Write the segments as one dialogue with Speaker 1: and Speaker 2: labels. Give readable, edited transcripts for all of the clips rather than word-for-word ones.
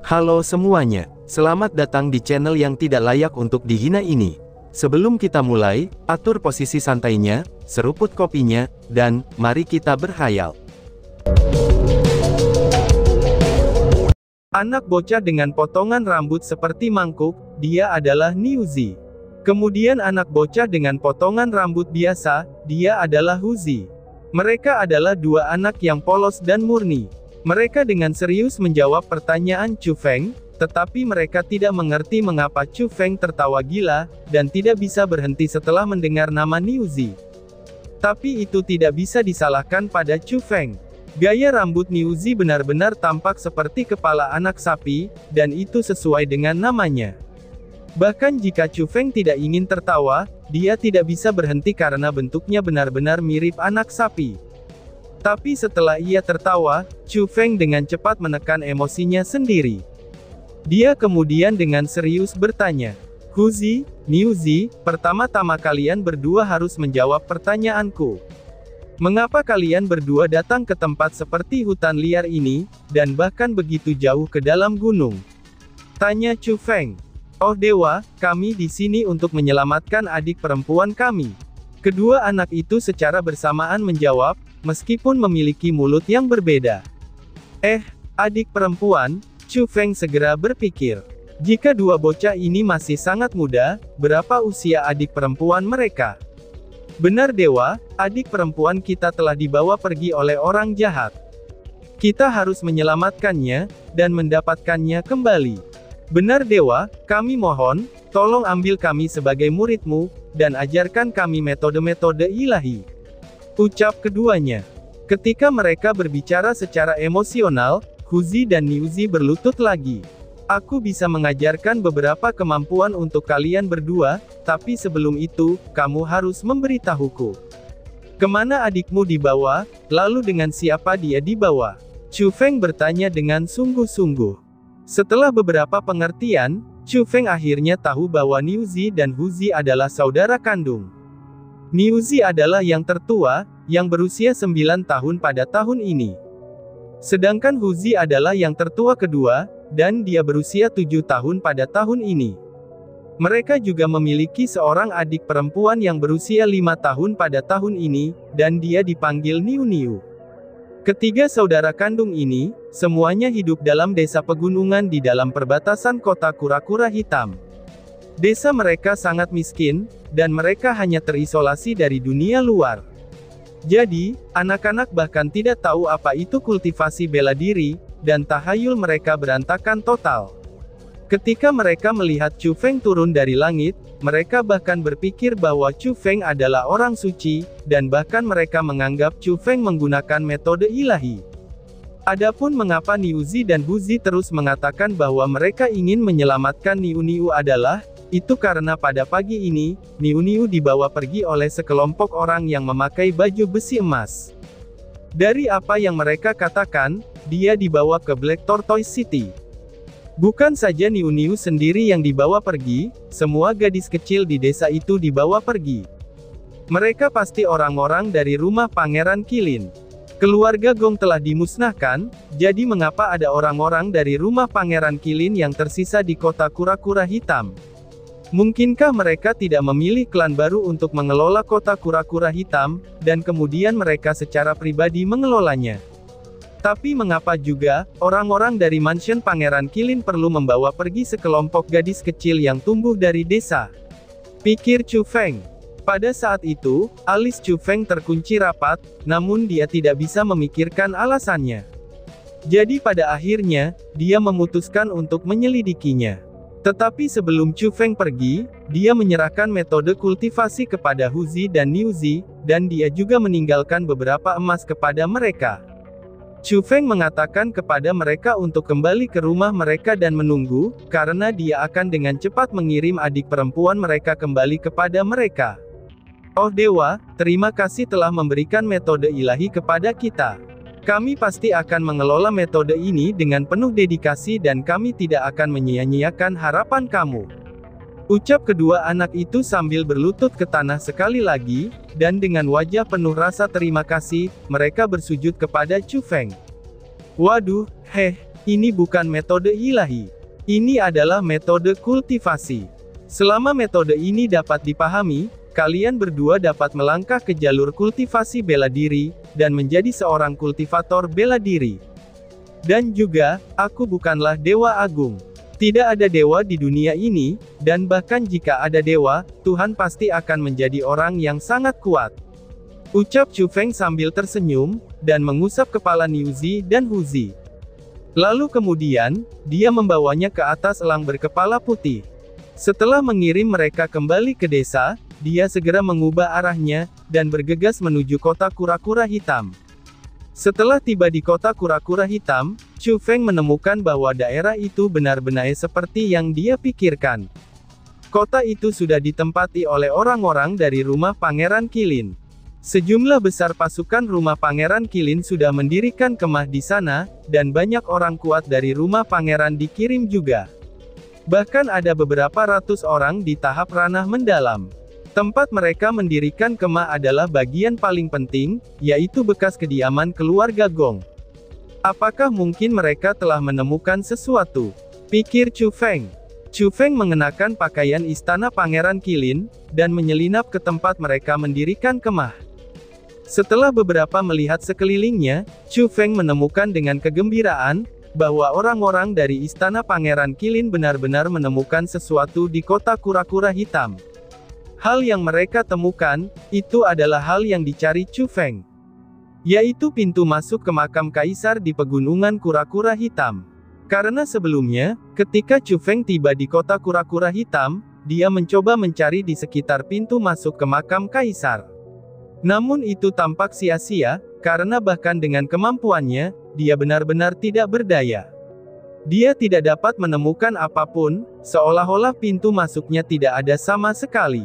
Speaker 1: Halo semuanya, selamat datang di channel yang tidak layak untuk dihina ini. Sebelum kita mulai, atur posisi santainya, seruput kopinya, dan mari kita berkhayal. Anak bocah dengan potongan rambut seperti mangkuk, dia adalah Niuzi. Kemudian anak bocah dengan potongan rambut biasa, dia adalah Huzi. Mereka adalah dua anak yang polos dan murni. Mereka dengan serius menjawab pertanyaan Chu Feng, tetapi mereka tidak mengerti mengapa Chu Feng tertawa gila, dan tidak bisa berhenti setelah mendengar nama Niuzi. Tapi itu tidak bisa disalahkan pada Chu Feng. Gaya rambut Niuzi benar-benar tampak seperti kepala anak sapi, dan itu sesuai dengan namanya. Bahkan jika Chu Feng tidak ingin tertawa, dia tidak bisa berhenti karena bentuknya benar-benar mirip anak sapi. Tapi setelah ia tertawa, Chu Feng dengan cepat menekan emosinya sendiri. Dia kemudian dengan serius bertanya, "Huzi, Niuzi, pertama-tama kalian berdua harus menjawab pertanyaanku. Mengapa kalian berdua datang ke tempat seperti hutan liar ini, dan bahkan begitu jauh ke dalam gunung?" Tanya Chu Feng. "Oh dewa, kami di sini untuk menyelamatkan adik perempuan kami." Kedua anak itu secara bersamaan menjawab, meskipun memiliki mulut yang berbeda. Adik perempuan, Chu Feng segera berpikir. Jika dua bocah ini masih sangat muda, berapa usia adik perempuan mereka? Benar dewa, adik perempuan kita telah dibawa pergi oleh orang jahat. Kita harus menyelamatkannya, dan mendapatkannya kembali. Benar dewa, kami mohon, tolong ambil kami sebagai muridmu, dan ajarkan kami metode-metode ilahi. Ucap keduanya. Ketika mereka berbicara secara emosional, Huzi dan Niuzi berlutut lagi. Aku bisa mengajarkan beberapa kemampuan untuk kalian berdua, tapi sebelum itu, kamu harus memberitahuku. Kemana adikmu dibawa, lalu dengan siapa dia dibawa? Chu Feng bertanya dengan sungguh-sungguh. Setelah beberapa pengertian, Chu Feng akhirnya tahu bahwa Niuzi dan Huzi adalah saudara kandung. Niuzi adalah yang tertua, yang berusia 9 tahun pada tahun ini. Sedangkan Huzi adalah yang tertua kedua, dan dia berusia 7 tahun pada tahun ini. Mereka juga memiliki seorang adik perempuan yang berusia 5 tahun pada tahun ini, dan dia dipanggil Niu Niu. Ketiga saudara kandung ini, semuanya hidup dalam desa pegunungan di dalam perbatasan kota Kura-Kura Hitam. Desa mereka sangat miskin, dan mereka hanya terisolasi dari dunia luar. Jadi, anak-anak bahkan tidak tahu apa itu kultivasi bela diri, dan tahayul mereka berantakan total. Ketika mereka melihat Chu Feng turun dari langit, mereka bahkan berpikir bahwa Chu Feng adalah orang suci, dan bahkan mereka menganggap Chu Feng menggunakan metode ilahi. Adapun mengapa Niuzi dan Huzi terus mengatakan bahwa mereka ingin menyelamatkan Niu Niu adalah, itu karena pada pagi ini, Niu Niu dibawa pergi oleh sekelompok orang yang memakai baju besi emas. Dari apa yang mereka katakan, dia dibawa ke Black Tortoise City. Bukan saja Niu Niu sendiri yang dibawa pergi, semua gadis kecil di desa itu dibawa pergi. Mereka pasti orang-orang dari rumah Pangeran Qilin. Keluarga Gong telah dimusnahkan, jadi mengapa ada orang-orang dari rumah Pangeran Qilin yang tersisa di kota Kura-Kura Hitam? Mungkinkah mereka tidak memilih klan baru untuk mengelola kota Kura-Kura Hitam, dan kemudian mereka secara pribadi mengelolanya? Tapi mengapa juga, orang-orang dari mansion Pangeran Qilin perlu membawa pergi sekelompok gadis kecil yang tumbuh dari desa? Pikir Chu Feng. Pada saat itu, alis Chu Feng terkunci rapat, namun dia tidak bisa memikirkan alasannya. Jadi pada akhirnya, dia memutuskan untuk menyelidikinya. Tetapi sebelum Chu Feng pergi, dia menyerahkan metode kultivasi kepada Huzi dan Niuzi, dan dia juga meninggalkan beberapa emas kepada mereka. Chu Feng mengatakan kepada mereka untuk kembali ke rumah mereka dan menunggu, karena dia akan dengan cepat mengirim adik perempuan mereka kembali kepada mereka. Oh dewa, terima kasih telah memberikan metode ilahi kepada kita. Kami pasti akan mengelola metode ini dengan penuh dedikasi dan kami tidak akan menyia-nyiakan harapan kamu. Ucap kedua anak itu sambil berlutut ke tanah sekali lagi, dan dengan wajah penuh rasa terima kasih, mereka bersujud kepada Chu Feng. Waduh, Ini bukan metode ilahi. Ini adalah metode kultivasi. Selama metode ini dapat dipahami, kalian berdua dapat melangkah ke jalur kultivasi bela diri, dan menjadi seorang kultivator bela diri. Dan juga, aku bukanlah dewa agung. Tidak ada dewa di dunia ini, dan bahkan jika ada dewa, Tuhan pasti akan menjadi orang yang sangat kuat. Ucap Chu Feng sambil tersenyum, dan mengusap kepala Niuzi dan Huzi. Lalu kemudian, dia membawanya ke atas elang berkepala putih. Setelah mengirim mereka kembali ke desa, dia segera mengubah arahnya, dan bergegas menuju kota kura-kura hitam. Setelah tiba di kota kura-kura hitam, Chu Feng menemukan bahwa daerah itu benar-benar seperti yang dia pikirkan. Kota itu sudah ditempati oleh orang-orang dari rumah Pangeran Qilin. Sejumlah besar pasukan rumah Pangeran Qilin sudah mendirikan kemah di sana, dan banyak orang kuat dari rumah pangeran dikirim juga. Bahkan ada beberapa ratus orang di tahap ranah mendalam. Tempat mereka mendirikan kemah adalah bagian paling penting, yaitu bekas kediaman keluarga Gong. Apakah mungkin mereka telah menemukan sesuatu? Pikir Chu Feng. Chu Feng mengenakan pakaian istana Pangeran Qilin, dan menyelinap ke tempat mereka mendirikan kemah. Setelah beberapa melihat sekelilingnya, Chu Feng menemukan dengan kegembiraan, bahwa orang-orang dari istana Pangeran Qilin benar-benar menemukan sesuatu di kota kura-kura hitam. Hal yang mereka temukan, itu adalah hal yang dicari Chu Feng. Yaitu pintu masuk ke makam kaisar di pegunungan kura-kura hitam. Karena sebelumnya, ketika Chu Feng tiba di kota kura-kura hitam, dia mencoba mencari di sekitar pintu masuk ke makam kaisar. Namun itu tampak sia-sia, karena bahkan dengan kemampuannya, dia benar-benar tidak berdaya. Dia tidak dapat menemukan apapun, seolah-olah pintu masuknya tidak ada sama sekali.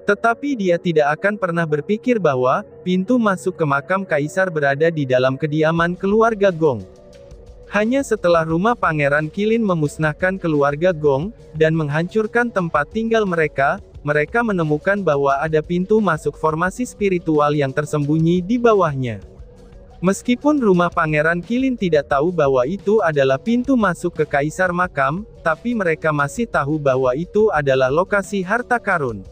Speaker 1: Tetapi dia tidak akan pernah berpikir bahwa pintu masuk ke makam kaisar berada di dalam kediaman keluarga Gong. Hanya setelah rumah Pangeran Qilin memusnahkan keluarga Gong, dan menghancurkan tempat tinggal mereka, mereka menemukan bahwa ada pintu masuk formasi spiritual yang tersembunyi di bawahnya. Meskipun rumah Pangeran Qilin tidak tahu bahwa itu adalah pintu masuk ke kaisar makam, tapi mereka masih tahu bahwa itu adalah lokasi harta karun.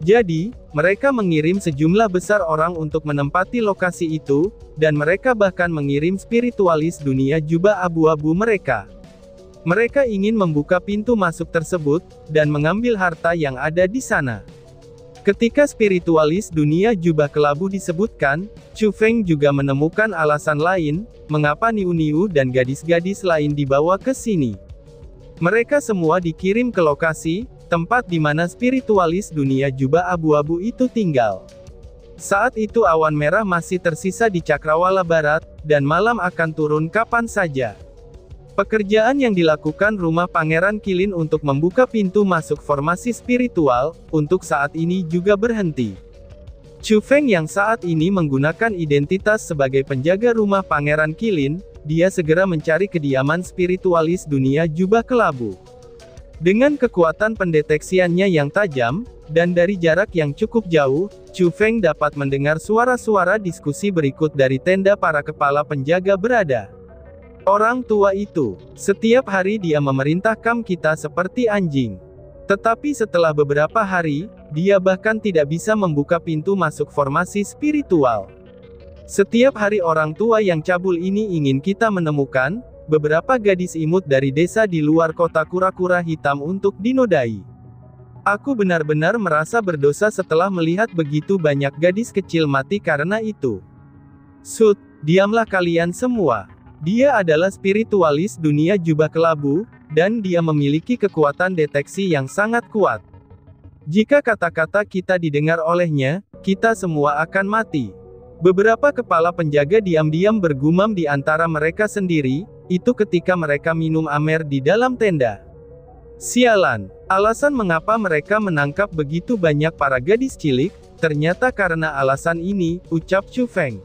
Speaker 1: Jadi, mereka mengirim sejumlah besar orang untuk menempati lokasi itu, dan mereka bahkan mengirim spiritualis dunia jubah abu-abu mereka. Mereka ingin membuka pintu masuk tersebut, dan mengambil harta yang ada di sana. Ketika spiritualis dunia jubah kelabu disebutkan, Chu Feng juga menemukan alasan lain, mengapa Niu-Niu dan gadis-gadis lain dibawa ke sini. Mereka semua dikirim ke lokasi, tempat di mana spiritualis dunia jubah abu-abu itu tinggal. Saat itu awan merah masih tersisa di Cakrawala Barat, dan malam akan turun kapan saja. Pekerjaan yang dilakukan rumah Pangeran Qilin untuk membuka pintu masuk formasi spiritual, untuk saat ini juga berhenti. Chu Feng yang saat ini menggunakan identitas sebagai penjaga rumah Pangeran Qilin, dia segera mencari kediaman spiritualis dunia jubah kelabu. Dengan kekuatan pendeteksiannya yang tajam, dan dari jarak yang cukup jauh, Chu Feng dapat mendengar suara-suara diskusi berikut dari tenda para kepala penjaga berada. Orang tua itu, setiap hari dia memerintahkan kita seperti anjing. Tetapi setelah beberapa hari, dia bahkan tidak bisa membuka pintu masuk formasi spiritual. Setiap hari orang tua yang cabul ini ingin kita menemukan beberapa gadis imut dari desa di luar kota kura-kura hitam untuk dinodai. Aku benar-benar merasa berdosa setelah melihat begitu banyak gadis kecil mati karena itu. Sud, diamlah kalian semua. Dia adalah spiritualis dunia jubah kelabu, dan dia memiliki kekuatan deteksi yang sangat kuat. Jika kata-kata kita didengar olehnya, kita semua akan mati. Beberapa kepala penjaga diam-diam bergumam di antara mereka sendiri, itu ketika mereka minum amer di dalam tenda. Sialan, alasan mengapa mereka menangkap begitu banyak para gadis cilik, ternyata karena alasan ini, ucap Chu Feng.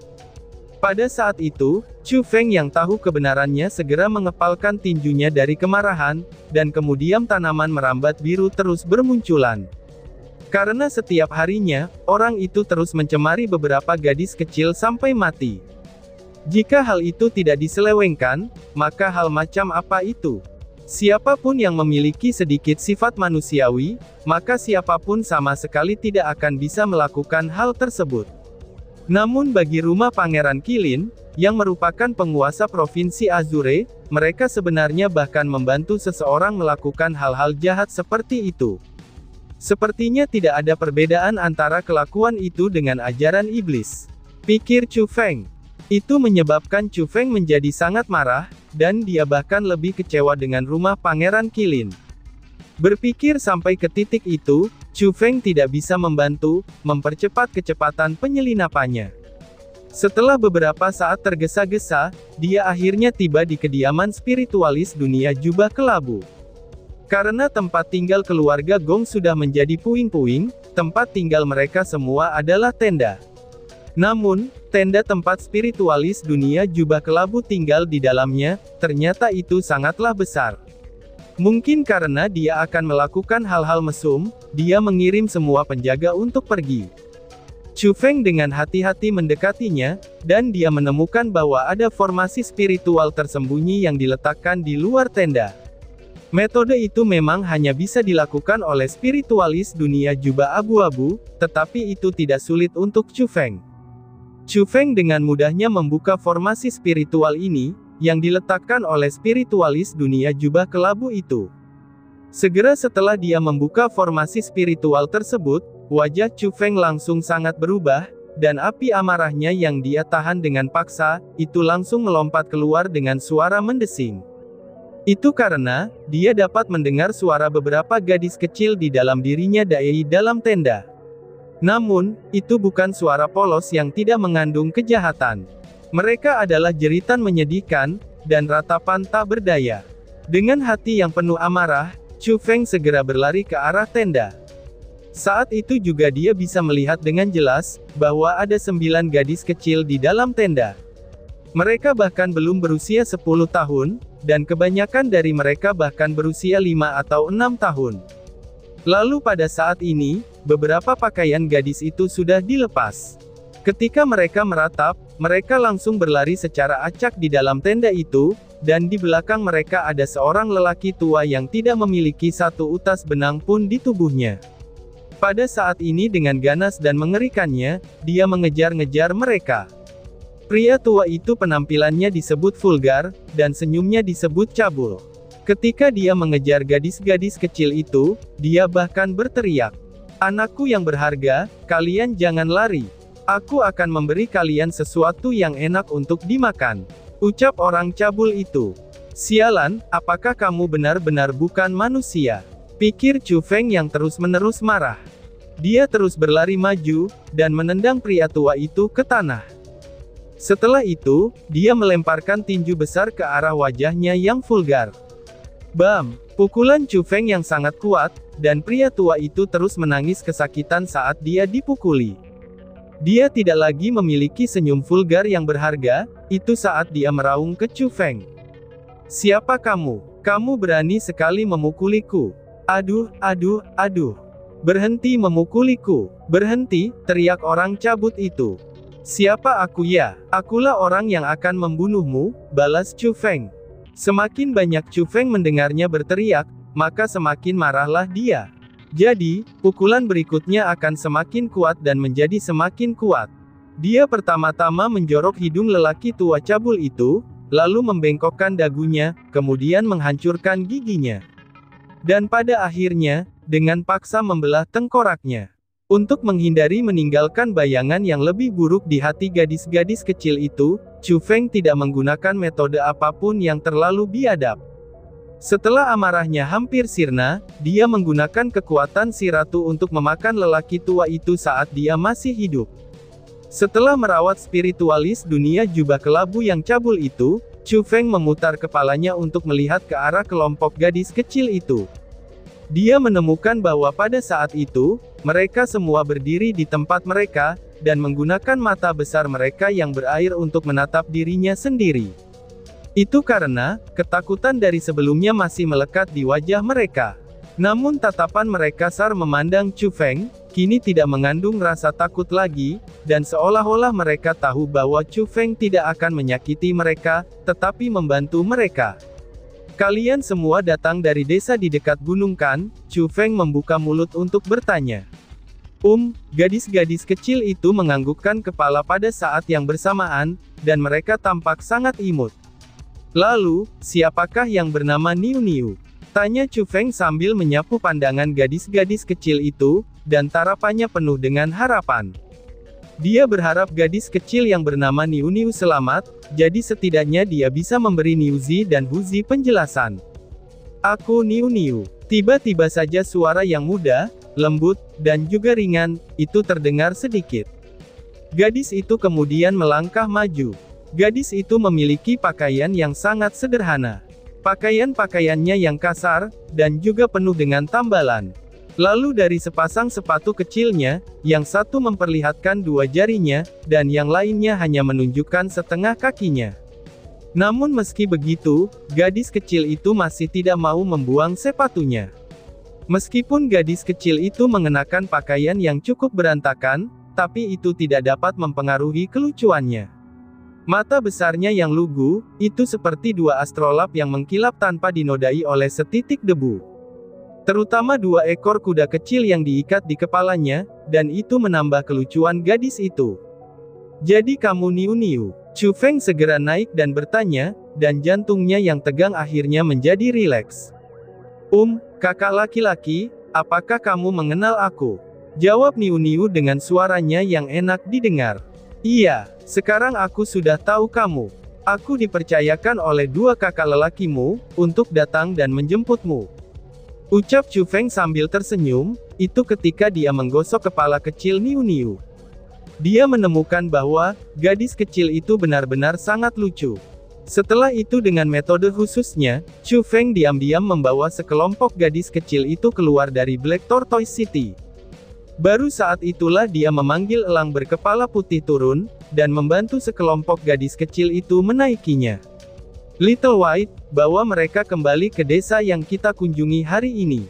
Speaker 1: Pada saat itu, Chu Feng yang tahu kebenarannya segera mengepalkan tinjunya dari kemarahan, dan kemudian tanaman merambat biru terus bermunculan. Karena setiap harinya, orang itu terus mencemari beberapa gadis kecil sampai mati. Jika hal itu tidak diselewengkan, maka hal macam apa itu? Siapapun yang memiliki sedikit sifat manusiawi, maka siapapun sama sekali tidak akan bisa melakukan hal tersebut. Namun bagi rumah Pangeran Qilin, yang merupakan penguasa Provinsi Azure, mereka sebenarnya bahkan membantu seseorang melakukan hal-hal jahat seperti itu. Sepertinya tidak ada perbedaan antara kelakuan itu dengan ajaran iblis, pikir Chu Feng. Itu menyebabkan Chu Feng menjadi sangat marah, dan dia bahkan lebih kecewa dengan rumah Pangeran Qilin. Berpikir sampai ke titik itu, Chu Feng tidak bisa membantu mempercepat kecepatan penyelinapannya. Setelah beberapa saat tergesa-gesa, dia akhirnya tiba di kediaman spiritualis dunia jubah kelabu. Karena tempat tinggal keluarga Gong sudah menjadi puing-puing, tempat tinggal mereka semua adalah tenda. Namun, tenda tempat spiritualis dunia jubah kelabu tinggal di dalamnya, ternyata itu sangatlah besar. Mungkin karena dia akan melakukan hal-hal mesum, dia mengirim semua penjaga untuk pergi. Chu Feng dengan hati-hati mendekatinya, dan dia menemukan bahwa ada formasi spiritual tersembunyi yang diletakkan di luar tenda. Metode itu memang hanya bisa dilakukan oleh spiritualis dunia jubah abu-abu, tetapi itu tidak sulit untuk Chu Feng. Chu Feng dengan mudahnya membuka formasi spiritual ini, yang diletakkan oleh spiritualis dunia jubah kelabu itu. Segera setelah dia membuka formasi spiritual tersebut, wajah Chu Feng langsung sangat berubah, dan api amarahnya yang dia tahan dengan paksa, itu langsung melompat keluar dengan suara mendesing. Itu karena, dia dapat mendengar suara beberapa gadis kecil di dalam dirinya dalam tenda. Namun, itu bukan suara polos yang tidak mengandung kejahatan. Mereka adalah jeritan menyedihkan, dan ratapan tak berdaya. Dengan hati yang penuh amarah, Chu Feng segera berlari ke arah tenda. Saat itu juga dia bisa melihat dengan jelas, bahwa ada 9 gadis kecil di dalam tenda. Mereka bahkan belum berusia 10 tahun, dan kebanyakan dari mereka bahkan berusia 5 atau 6 tahun. Lalu pada saat ini, beberapa pakaian gadis itu sudah dilepas. Ketika mereka meratap, mereka langsung berlari secara acak di dalam tenda itu, dan di belakang mereka ada seorang lelaki tua yang tidak memiliki satu utas benang pun di tubuhnya. Pada saat ini dengan ganas dan mengerikannya, dia mengejar-ngejar mereka. Pria tua itu penampilannya disebut vulgar, dan senyumnya disebut cabul. Ketika dia mengejar gadis-gadis kecil itu, dia bahkan berteriak, "Anakku yang berharga, kalian jangan lari. Aku akan memberi kalian sesuatu yang enak untuk dimakan." Ucap orang cabul itu. "Sialan, apakah kamu benar-benar bukan manusia?" pikir Chu Feng yang terus-menerus marah. Dia terus berlari maju, dan menendang pria tua itu ke tanah. Setelah itu, dia melemparkan tinju besar ke arah wajahnya yang vulgar. Bam! Pukulan Chu Feng yang sangat kuat, dan pria tua itu terus menangis kesakitan saat dia dipukuli. Dia tidak lagi memiliki senyum vulgar yang berharga, itu saat dia meraung ke Chu Feng. "Siapa kamu? Kamu berani sekali memukuliku. Aduh, aduh, aduh. Berhenti memukuliku. Berhenti," teriak orang cabut itu. "Siapa aku ya? Akulah orang yang akan membunuhmu," balas Chu Feng. Semakin banyak Chu Feng mendengarnya berteriak, maka semakin marahlah dia. Jadi, pukulan berikutnya akan semakin kuat dan menjadi semakin kuat. Dia pertama-tama menjorok hidung lelaki tua cabul itu, lalu membengkokkan dagunya, kemudian menghancurkan giginya. Dan pada akhirnya, dengan paksa membelah tengkoraknya. Untuk menghindari meninggalkan bayangan yang lebih buruk di hati gadis-gadis kecil itu, Chu Feng tidak menggunakan metode apapun yang terlalu biadab. Setelah amarahnya hampir sirna, dia menggunakan kekuatan si ratu untuk memakan lelaki tua itu saat dia masih hidup. Setelah merawat spiritualis dunia jubah kelabu yang cabul itu, Chu Feng memutar kepalanya untuk melihat ke arah kelompok gadis kecil itu. Dia menemukan bahwa pada saat itu, mereka semua berdiri di tempat mereka, dan menggunakan mata besar mereka yang berair untuk menatap dirinya sendiri. Itu karena, ketakutan dari sebelumnya masih melekat di wajah mereka. Namun tatapan mereka kasar memandang Chu Feng, kini tidak mengandung rasa takut lagi, dan seolah-olah mereka tahu bahwa Chu Feng tidak akan menyakiti mereka, tetapi membantu mereka. Kalian semua datang dari desa di dekat gunung kan? Chu Feng membuka mulut untuk bertanya. Gadis-gadis kecil itu menganggukkan kepala pada saat yang bersamaan, dan mereka tampak sangat imut. Lalu, siapakah yang bernama Niu Niu? Tanya Chu Feng sambil menyapu pandangan gadis-gadis kecil itu, dan tarapannya penuh dengan harapan. Dia berharap gadis kecil yang bernama Niu Niu selamat, jadi setidaknya dia bisa memberi Niuzi dan Huzi penjelasan. Aku Niu Niu. Tiba-tiba saja suara yang muda, lembut, dan juga ringan, itu terdengar sedikit. Gadis itu kemudian melangkah maju. Gadis itu memiliki pakaian yang sangat sederhana. Pakaian-pakaiannya yang kasar, dan juga penuh dengan tambalan. Lalu dari sepasang sepatu kecilnya, yang satu memperlihatkan dua jarinya, dan yang lainnya hanya menunjukkan setengah kakinya. Namun meski begitu, gadis kecil itu masih tidak mau membuang sepatunya. Meskipun gadis kecil itu mengenakan pakaian yang cukup berantakan, tapi itu tidak dapat mempengaruhi kelucuannya. Mata besarnya yang lugu, itu seperti dua astrolab yang mengkilap tanpa dinodai oleh setitik debu. Terutama dua ekor kuda kecil yang diikat di kepalanya, dan itu menambah kelucuan gadis itu. Jadi kamu Niu Niu? Chu Feng segera naik dan bertanya, dan jantungnya yang tegang akhirnya menjadi rileks. Kakak laki-laki, apakah kamu mengenal aku? Jawab Niu Niu dengan suaranya yang enak didengar. Iya, sekarang aku sudah tahu kamu. Aku dipercayakan oleh dua kakak lelakimu, untuk datang dan menjemputmu. Ucap Chu Feng sambil tersenyum, itu ketika dia menggosok kepala kecil Niu Niu. Dia menemukan bahwa, gadis kecil itu benar-benar sangat lucu. Setelah itu dengan metode khususnya, Chu Feng diam-diam membawa sekelompok gadis kecil itu keluar dari Black Tortoise City. Baru saat itulah dia memanggil elang berkepala putih turun, dan membantu sekelompok gadis kecil itu menaikinya. Little White, bawa mereka kembali ke desa yang kita kunjungi hari ini.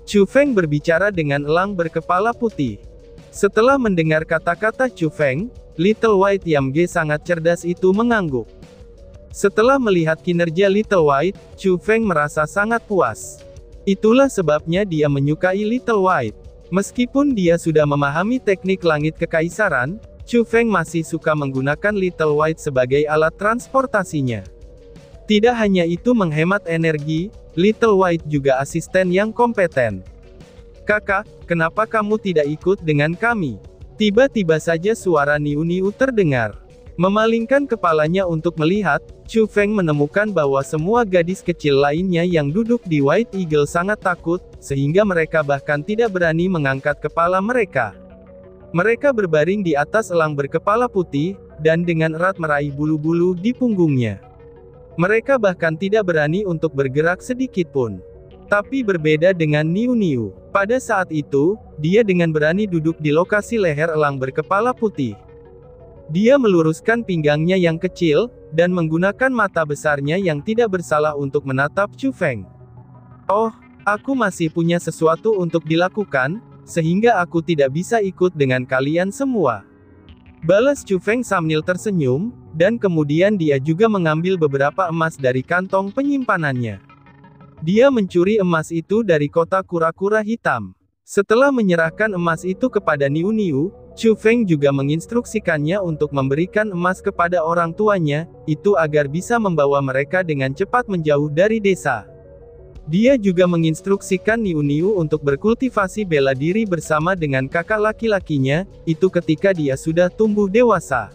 Speaker 1: Chu Feng berbicara dengan elang berkepala putih. Setelah mendengar kata-kata Chu Feng, Little White yang sangat cerdas itu mengangguk. Setelah melihat kinerja Little White, Chu Feng merasa sangat puas. Itulah sebabnya dia menyukai Little White. Meskipun dia sudah memahami teknik langit kekaisaran, Chu Feng masih suka menggunakan Little White sebagai alat transportasinya. Tidak hanya itu menghemat energi, Little White juga asisten yang kompeten. Kakak, kenapa kamu tidak ikut dengan kami? Tiba-tiba saja suara Niu Niu terdengar. Memalingkan kepalanya untuk melihat, Chu Feng menemukan bahwa semua gadis kecil lainnya yang duduk di White Eagle sangat takut, sehingga mereka bahkan tidak berani mengangkat kepala mereka. Mereka berbaring di atas elang berkepala putih, dan dengan erat meraih bulu-bulu di punggungnya. Mereka bahkan tidak berani untuk bergerak sedikit pun. Tapi berbeda dengan Niu Niu. Pada saat itu, dia dengan berani duduk di lokasi leher elang berkepala putih. Dia meluruskan pinggangnya yang kecil, dan menggunakan mata besarnya yang tidak bersalah untuk menatap Chu Feng. Oh, aku masih punya sesuatu untuk dilakukan, sehingga aku tidak bisa ikut dengan kalian semua. Balas Chu Feng sambil tersenyum, dan kemudian dia juga mengambil beberapa emas dari kantong penyimpanannya. Dia mencuri emas itu dari kotak kura-kura hitam. Setelah menyerahkan emas itu kepada Niu Niu, Chu Feng juga menginstruksikannya untuk memberikan emas kepada orang tuanya, itu agar bisa membawa mereka dengan cepat menjauh dari desa. Dia juga menginstruksikan Niu Niu untuk berkultivasi bela diri bersama dengan kakak laki-lakinya, itu ketika dia sudah tumbuh dewasa.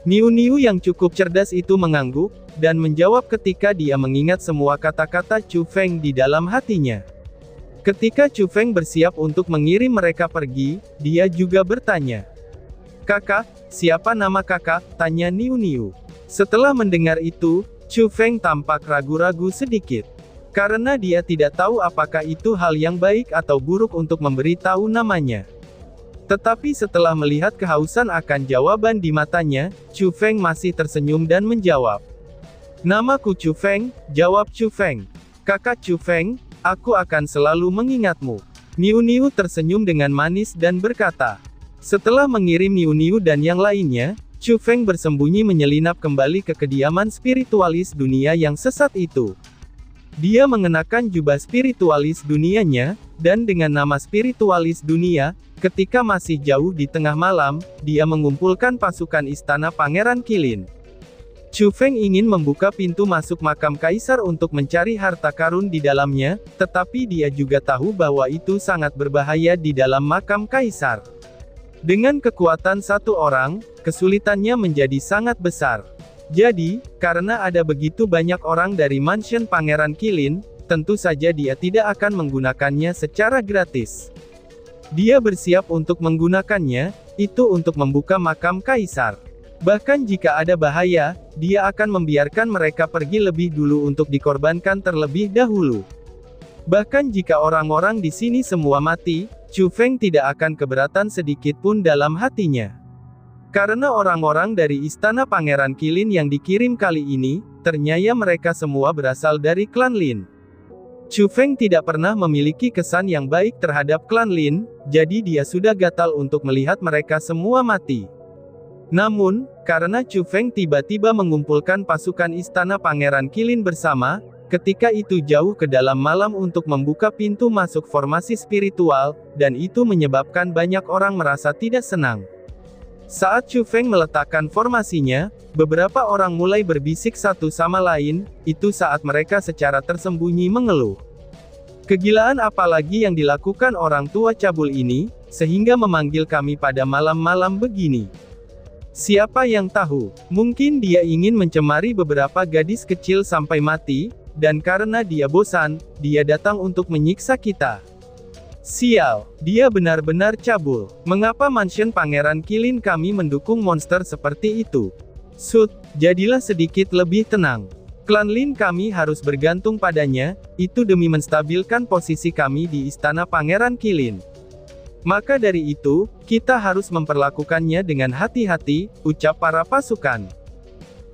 Speaker 1: Niu Niu yang cukup cerdas itu mengangguk, dan menjawab ketika dia mengingat semua kata-kata Chu Feng di dalam hatinya. Ketika Chu Feng bersiap untuk mengirim mereka pergi, dia juga bertanya. Kakak, siapa nama kakak? Tanya Niu Niu. Setelah mendengar itu, Chu Feng tampak ragu-ragu sedikit. Karena dia tidak tahu apakah itu hal yang baik atau buruk untuk memberitahu namanya. Tetapi setelah melihat kehausan akan jawaban di matanya, Chu Feng masih tersenyum dan menjawab. Namaku Chu Feng, jawab Chu Feng. Kakak Chu Feng, Aku akan selalu mengingatmu. Niu Niu tersenyum dengan manis dan berkata. Setelah mengirim Niu Niu dan yang lainnya, Chu Feng bersembunyi menyelinap kembali ke kediaman spiritualis dunia yang sesat itu. Dia mengenakan jubah spiritualis dunianya, dan dengan nama spiritualis dunia, ketika masih jauh di tengah malam, dia mengumpulkan pasukan istana Pangeran Qilin. Chu Feng ingin membuka pintu masuk makam kaisar untuk mencari harta karun di dalamnya, tetapi dia juga tahu bahwa itu sangat berbahaya di dalam makam kaisar. Dengan kekuatan satu orang, kesulitannya menjadi sangat besar. Jadi, karena ada begitu banyak orang dari mansion Pangeran Qilin, tentu saja dia tidak akan menggunakannya secara gratis. Dia bersiap untuk menggunakannya, itu untuk membuka makam kaisar. Bahkan jika ada bahaya, dia akan membiarkan mereka pergi lebih dulu untuk dikorbankan terlebih dahulu. Bahkan jika orang-orang di sini semua mati, Chu Feng tidak akan keberatan sedikit pun dalam hatinya. Karena orang-orang dari istana Pangeran Qilin yang dikirim kali ini, ternyata mereka semua berasal dari klan Lin. Chu Feng tidak pernah memiliki kesan yang baik terhadap klan Lin, jadi dia sudah gatal untuk melihat mereka semua mati. Namun, karena Chu Feng tiba-tiba mengumpulkan pasukan istana Pangeran Qilin bersama, ketika itu jauh ke dalam malam untuk membuka pintu masuk formasi spiritual, dan itu menyebabkan banyak orang merasa tidak senang. Saat Chu Feng meletakkan formasinya, beberapa orang mulai berbisik satu sama lain, itu saat mereka secara tersembunyi mengeluh. Kegilaan apa lagi yang dilakukan orang tua cabul ini, sehingga memanggil kami pada malam-malam begini? Siapa yang tahu, mungkin dia ingin mencemari beberapa gadis kecil sampai mati, dan karena dia bosan, dia datang untuk menyiksa kita. Sial, dia benar-benar cabul. Mengapa mansion Pangeran Qilin kami mendukung monster seperti itu? Sud, jadilah sedikit lebih tenang. Klan Lin kami harus bergantung padanya, itu demi menstabilkan posisi kami di istana Pangeran Qilin. Maka dari itu, kita harus memperlakukannya dengan hati-hati, ucap para pasukan.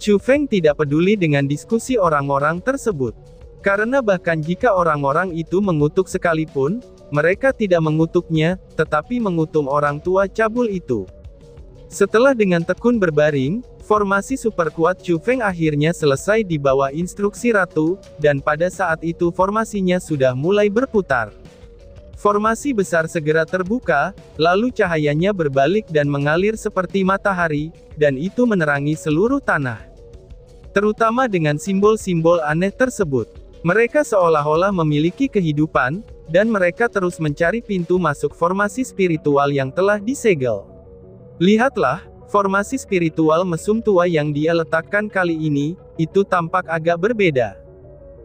Speaker 1: Chu Feng tidak peduli dengan diskusi orang-orang tersebut. Karena bahkan jika orang-orang itu mengutuk sekalipun, mereka tidak mengutuknya, tetapi mengutuk orang tua cabul itu. Setelah dengan tekun berbaring, formasi super kuat Chu Feng akhirnya selesai di bawah instruksi ratu, dan pada saat itu formasinya sudah mulai berputar. Formasi besar segera terbuka, lalu cahayanya berbalik dan mengalir seperti matahari, dan itu menerangi seluruh tanah. Terutama dengan simbol-simbol aneh tersebut. Mereka seolah-olah memiliki kehidupan, dan mereka terus mencari pintu masuk formasi spiritual yang telah disegel. Lihatlah, formasi spiritual mesum tua yang dia letakkan kali ini, itu tampak agak berbeda.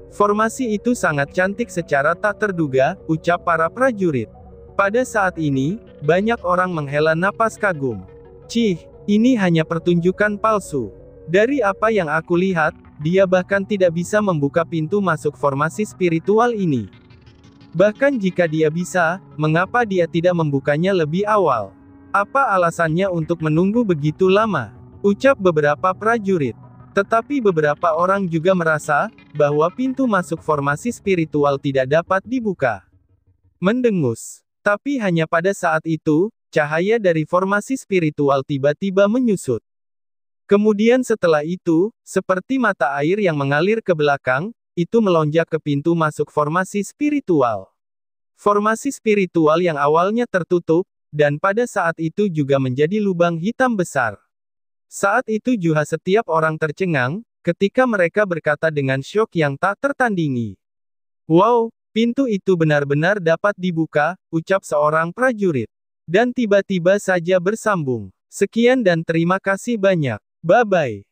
Speaker 1: Formasi itu sangat cantik secara tak terduga, ucap para prajurit. Pada saat ini, banyak orang menghela napas kagum. Cih, ini hanya pertunjukan palsu. Dari apa yang aku lihat, dia bahkan tidak bisa membuka pintu masuk formasi spiritual ini. Bahkan jika dia bisa, mengapa dia tidak membukanya lebih awal? Apa alasannya untuk menunggu begitu lama? Ucap beberapa prajurit. Tetapi beberapa orang juga merasa, bahwa pintu masuk formasi spiritual tidak dapat dibuka. Mendengus. Tapi hanya pada saat itu, cahaya dari formasi spiritual tiba-tiba menyusut. Kemudian setelah itu, seperti mata air yang mengalir ke belakang, itu melonjak ke pintu masuk formasi spiritual. Formasi spiritual yang awalnya tertutup, dan pada saat itu juga menjadi lubang hitam besar. Saat itu juga setiap orang tercengang, ketika mereka berkata dengan syok yang tak tertandingi. Wow, pintu itu benar-benar dapat dibuka, ucap seorang prajurit. Dan tiba-tiba saja bersambung. Sekian dan terima kasih banyak. Bye-bye.